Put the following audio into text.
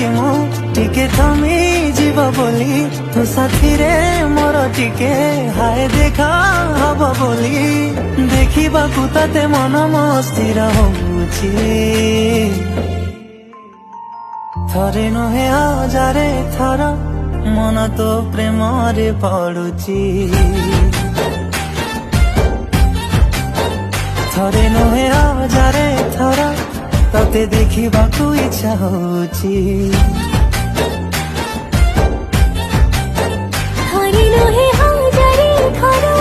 ଚାହୁଁଛି ମୁଁ ଟିକେ ଥମି ଯିବ ବୋଲି ତୋ ସାଥିରେ ମୋର ଟିକେ ହାୟ ଦେଖା ହବ ବୋଲି ଦେଖିବାକୁ ତତେ ମନ ମୋ ସ୍ଥିର ହଉଛି ଥରେ ନୁହେଁ ହଜାରେ ଥର ମନ ତୋ ପ୍ରେମରେ ପଡୁଛି ଥରେ ନୁହେଁ ହଜାରେ ଥର ତତେ ଦେଖିବାକୁ ଇଚ୍ଛା ହଉଛି ଥରେ ନୁହେଁ ହଜାରେ ଥର